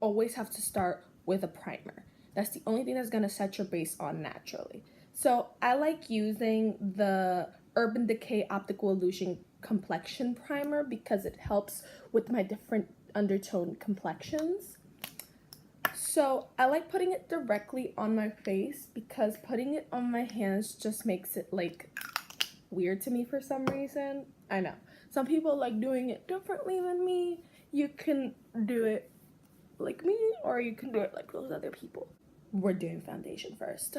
always have to start with a primer. That's the only thing that's going to set your base on naturally. So I like using the Urban Decay Optical Illusion Complexion Primer because it helps with my different undertone complexions. So I like putting it directly on my face because putting it on my hands just makes it like weird to me for some reason. I know. Some people like doing it differently than me. You can do it like me or you can do it like those other people. We're doing foundation first.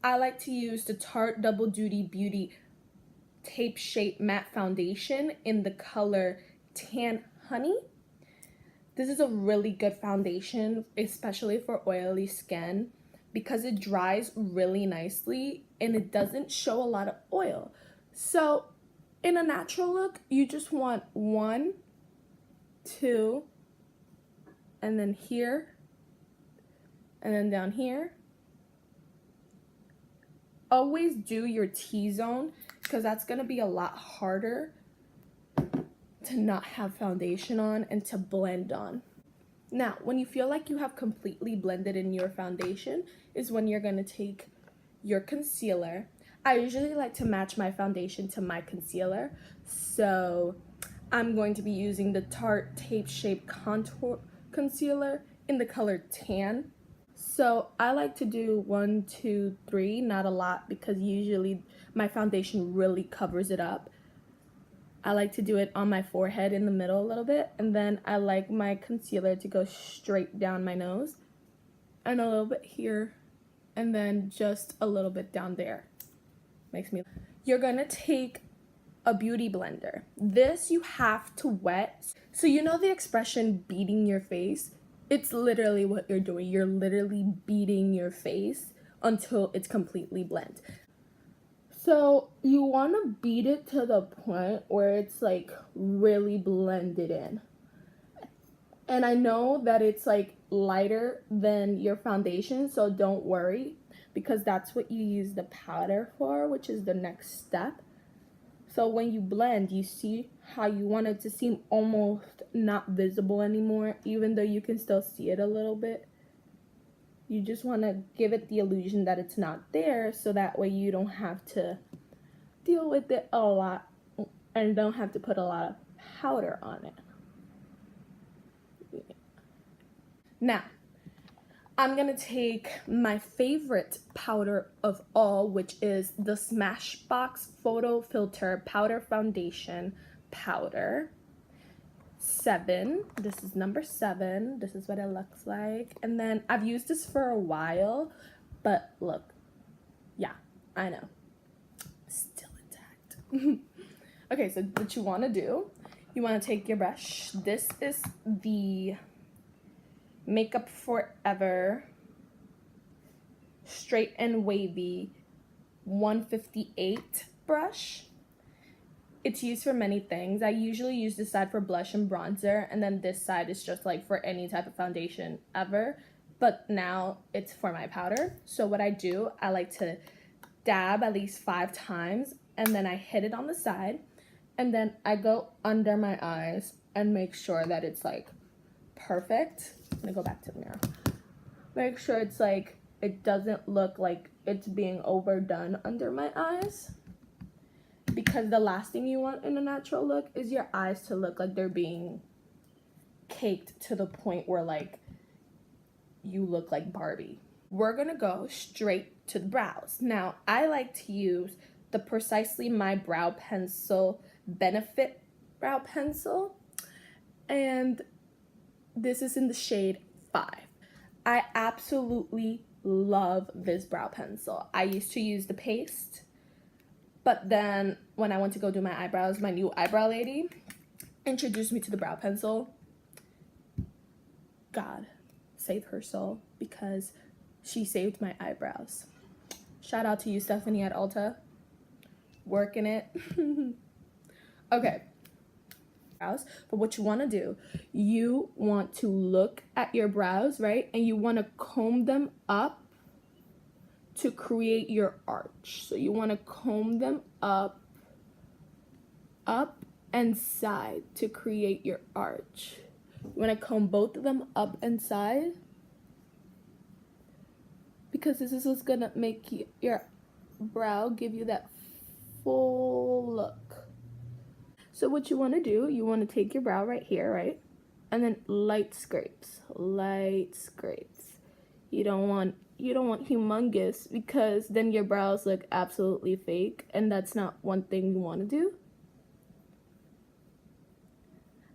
I like to use the Tarte Double Duty Beauty Tape Shape Matte Foundation in the color Tan Honey. This is a really good foundation, especially for oily skin, because it dries really nicely and it doesn't show a lot of oil. So in a natural look, you just want 1, 2, and then here, and then down here. Always do your T-zone because that's going to be a lot harder to not have foundation on and to blend on. Now, when you feel like you have completely blended in your foundation is when you're going to take your concealer. I usually like to match my foundation to my concealer, so I'm going to be using the Tarte Tape Shape Contour Concealer in the color Tan. So I like to do 1, 2, 3, not a lot because usually my foundation really covers it up. I like to do it on my forehead in the middle a little bit, and then I like my concealer to go straight down my nose and a little bit here and then just a little bit down there. Makes me. You're gonna take a beauty blender. This you have to wet. So you know the expression beating your face? It's literally what you're doing. You're literally beating your face until it's completely blend. So you want to beat it to the point where it's like really blended in. And I know that it's like lighter than your foundation, so don't worry because that's what you use the powder for, which is the next step. So when you blend, you see how you want it to seem almost not visible anymore, even though you can still see it a little bit. You just want to give it the illusion that it's not there, so that way you don't have to deal with it a lot and don't have to put a lot of powder on it. Now, I'm going to take my favorite powder of all, which is the Smashbox Photo Filter Powder Foundation Powder 7. This is number 7. This is what it looks like. And then I've used this for a while, but look, yeah, I know, still intact. Okay, so what you want to do, you want to take your brush. This is the Makeup Forever Straight and Wavy 158 brush. It's used for many things. I usually use this side for blush and bronzer, and then this side is just like for any type of foundation ever. But now it's for my powder. So what I do, I like to dab at least 5 times, and then I hit it on the side, and then I go under my eyes and make sure that it's like perfect. I'm gonna go back to the mirror. Make sure it's like, it doesn't look like it's being overdone under my eyes. Because the last thing you want in a natural look is your eyes to look like they're being caked to the point where like you look like Barbie. We're gonna go straight to the brows. Now, I like to use the Precisely My Brow Pencil Benefit Brow Pencil. And this is in the shade 5. I absolutely love this brow pencil. I used to use the paste, but then when I went to go do my eyebrows, my new eyebrow lady introduced me to the brow pencil. God save her soul, because she saved my eyebrows. Shout out to you, Stephanie at Ulta. Working it. Okay. But what you want to do, you want to look at your brows, right? And you want to comb them up to create your arch. So you want to comb them up and side to create your arch. You want to comb both of them up and side, because this is what's going to make your brow give you that full look. So what you want to do, you want to take your brow right here, right? And then light scrapes. You don't want humongous, because then your brows look absolutely fake, and that's not one thing you want to do.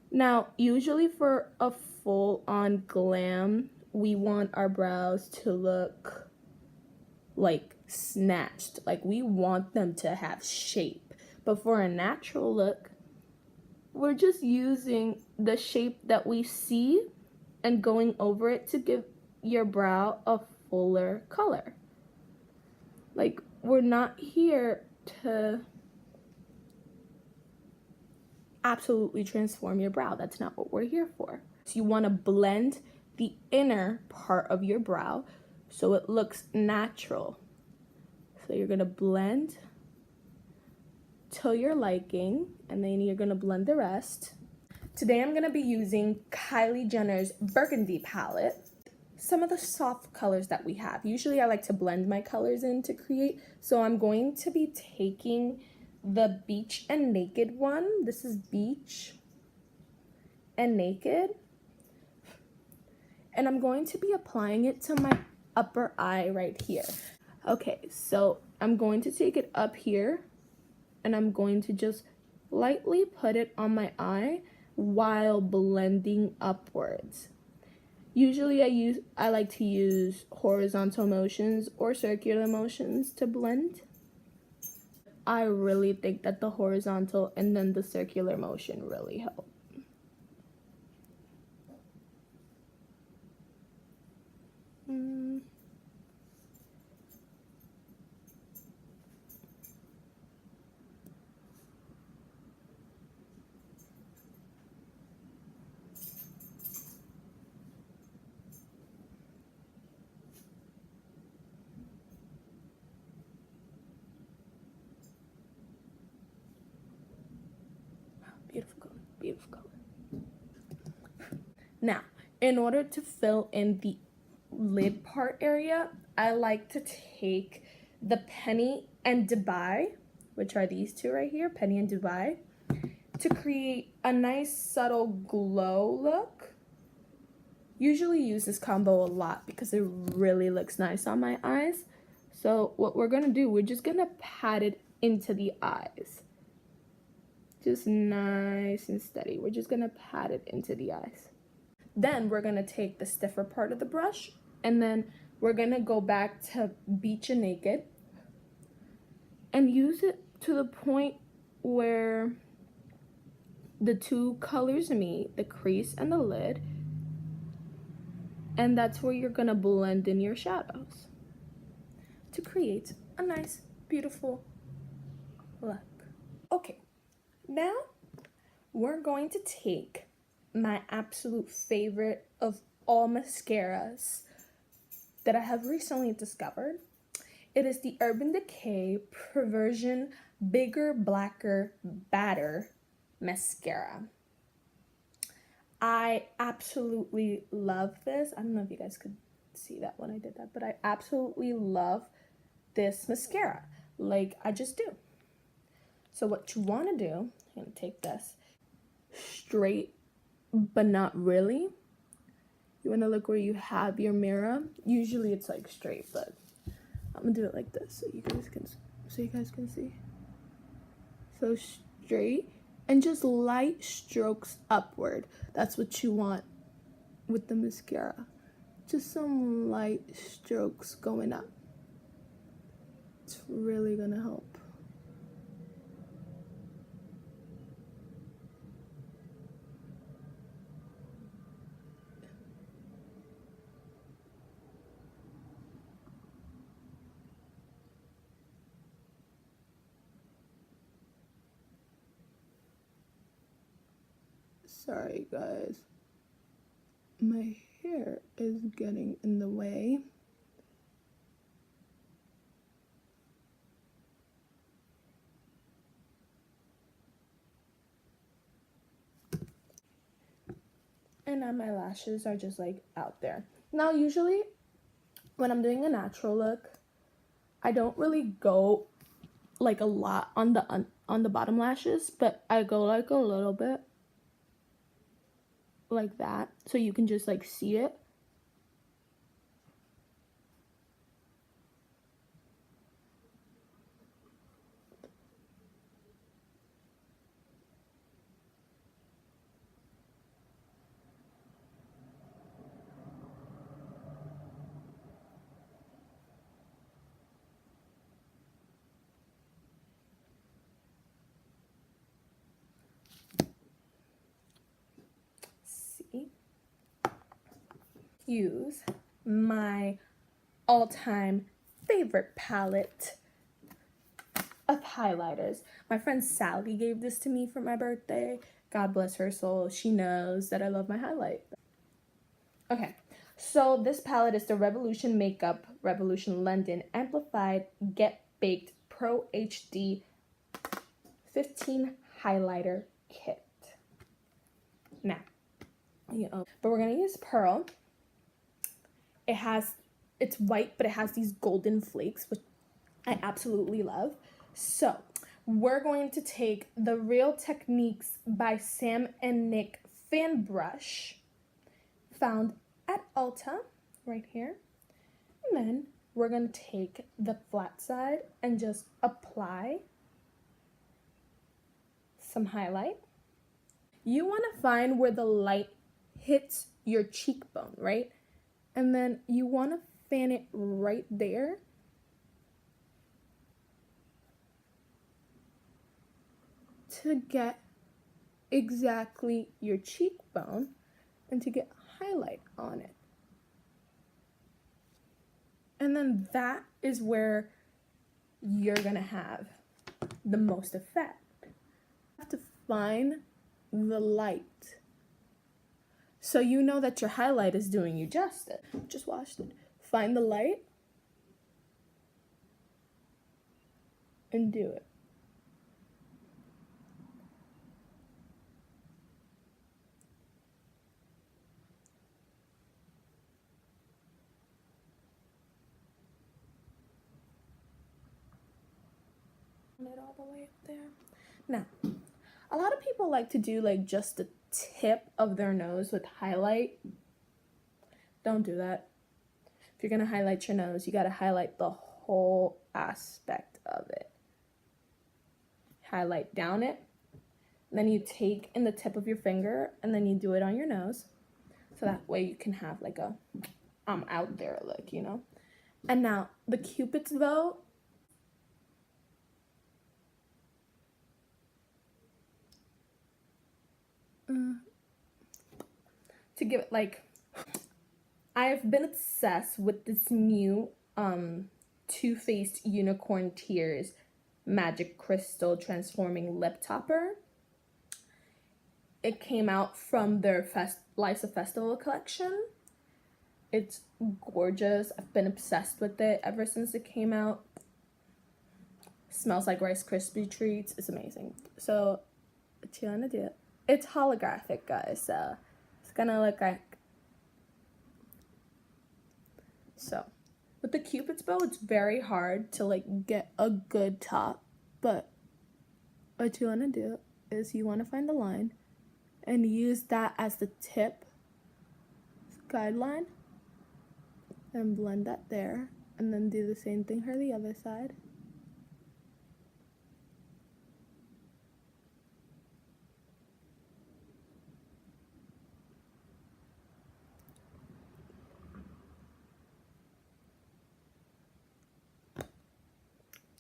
Now, usually for a full-on glam, we want our brows to look like snatched. Like, we want them to have shape. But for a natural look, we're just using the shape that we see and going over it to give your brow a fuller color. Like, we're not here to absolutely transform your brow. That's not what we're here for. So you want to blend the inner part of your brow so it looks natural. So you're going to blend till your liking, and then you're going to blend the rest. Today I'm going to be using Kylie Jenner's Burgundy palette. Some of the soft colors that we have. Usually I like to blend my colors in to create. So I'm going to be taking the Beach and Naked one. This is Beach and Naked. And I'm going to be applying it to my upper eye right here. Okay, so I'm going to take it up here, and I'm going to just lightly put it on my eye while blending upwards. Usually I like to use horizontal motions or circular motions to blend. I really think that the horizontal and then the circular motion really help. Beautiful color, beautiful color. Now, in order to fill in the lid part area, I like to take the Penny and Dubai, which are these two right here, Penny and Dubai, to create a nice subtle glow look. Usually use this combo a lot because it really looks nice on my eyes. So what we're gonna do, we're just gonna pat it into the eyes. Just nice and steady. We're just gonna pat it into the eyes. Then we're gonna take the stiffer part of the brush, and then we're gonna go back to Beach and Naked and use it to the point where the two colors meet, the crease and the lid, and that's where you're gonna blend in your shadows to create a nice, beautiful look. Okay, now we're going to take my absolute favorite of all mascaras that I have recently discovered. It is the Urban Decay Perversion Bigger, Blacker, Badder mascara. I absolutely love this. I don't know if you guys could see that when I did that, but I absolutely love this mascara. Like, I just do. So what you want to do, I'm going to take this straight, but not really. You want to look where you have your mirror. Usually it's like straight, but I'm going to do it like this so you guys can see. So straight, and just light strokes upward. That's what you want with the mascara. Just some light strokes going up. It's really going to help. Sorry guys, my hair is getting in the way. And then my lashes are just like out there. Now, usually when I'm doing a natural look, I don't really go like a lot on the bottom lashes, but I go like a little bit like that, so you can just like see it. See, use my all-time favorite palette of highlighters. My friend Sally gave this to me for my birthday. God bless her soul. She knows that I love my highlight. Okay, so this palette is the Revolution Makeup Revolution London Amplified Get Baked Pro HD 15 Highlighter Kit. Now, but we're gonna use Pearl. It's white, but it has these golden flakes, which I absolutely love. So we're going to take the Real Techniques by Sam and Nick fan brush, found at Ulta, right here. And then we're going to take the flat side and just apply some highlight. You want to find where the light hits your cheekbone, right? And then you want to fan it right there. To get exactly your cheekbone and to get highlight on it. And then that is where you're gonna have the most effect. You have to find the light, so you know that your highlight is doing you justice. Just watched it. Find the light and do it. It all the way up there. Now, a lot of people like to do like just the tip of their nose with highlight. Don't do that. If you're gonna highlight your nose, you gotta highlight the whole aspect of it. Highlight down it, then you take in the tip of your finger and then you do it on your nose, so that way you can have like a out there look, you know. And now the Cupid's bow, to give it like, I've been obsessed with this new Too Faced Unicorn Tears Magic Crystal Transforming Lip Topper. It came out from their Lisa Festival collection. It's gorgeous. I've been obsessed with it ever since it came out. Smells like Rice Krispie treats. It's amazing. So, what you wanna do? It's holographic, guys. So it's gonna look like. So, with the Cupid's bow, it's very hard to like get a good top. But what you wanna do is you wanna find the line and use that as the tip guideline and blend that there, and then do the same thing for the other side.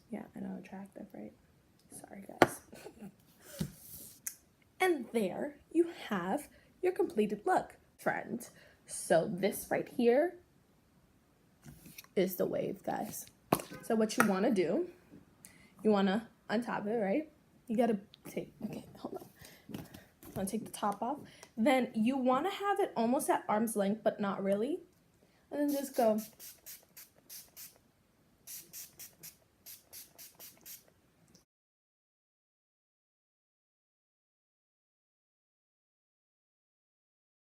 Yeah, I know, attractive, right? Sorry, guys. And there you have your completed look, friend. So this right here is the wave, guys. So what you want to do, you want to untop it, right? You got to take, okay, hold on. I'm going to take the top off. Then you want to have it almost at arm's length, but not really. And then just go